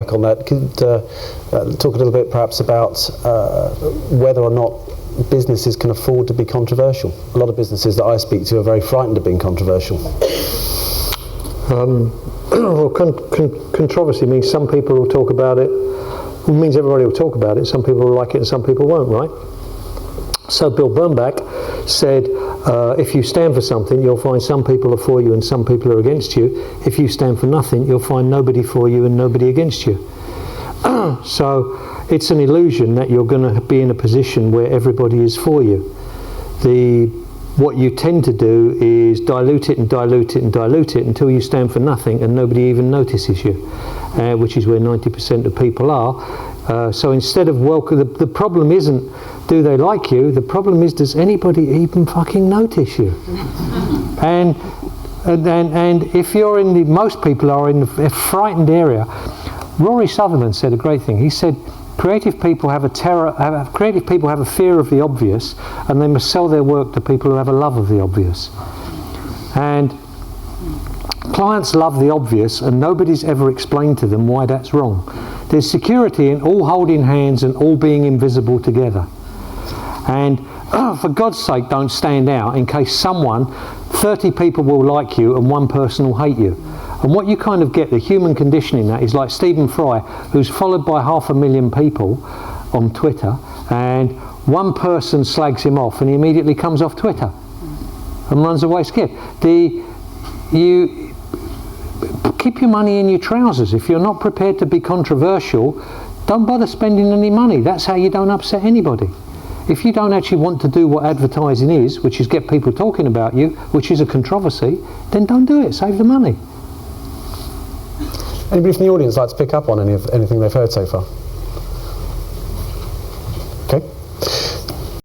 take on that. Could talk a little bit perhaps about whether or not businesses can afford to be controversial. A lot of businesses that I speak to are very frightened of being controversial. Well, controversy means some people will talk about it. It means everybody will talk about it. Some people will like it and some people won't, right? So Bill Bernbach said, if you stand for something, you'll find some people are for you and some people are against you. If you stand for nothing, you'll find nobody for you and nobody against you. So it's an illusion that you're going to be in a position where everybody is for you. What you tend to do is dilute it and dilute it and dilute it until you stand for nothing and nobody even notices you, which is where 90% of people are. So instead of welcome, the problem isn't do they like you, the problem is does anybody even fucking notice you? And if you're in most people are in a frightened area. Rory Sutherland said a great thing. He said, creative people have a fear of the obvious, and they must sell their work to people who have a love of the obvious. And clients love the obvious, and nobody's ever explained to them why that's wrong. There's security in all holding hands and all being invisible together. And for God's sake, don't stand out in case 30 people will like you and one person will hate you. And what you kind of get, the human condition in that, is like Stephen Fry, who's followed by 500,000 people on Twitter, and one person slags him off and he immediately comes off Twitter and runs away scared. You keep your money in your trousers. If you're not prepared to be controversial, don't bother spending any money. That's how you don't upset anybody. If you don't actually want to do what advertising is, which is get people talking about you, which is a controversy, then don't do it. Save the money. Anybody from the audience like to pick up on anything they've heard so far? Okay.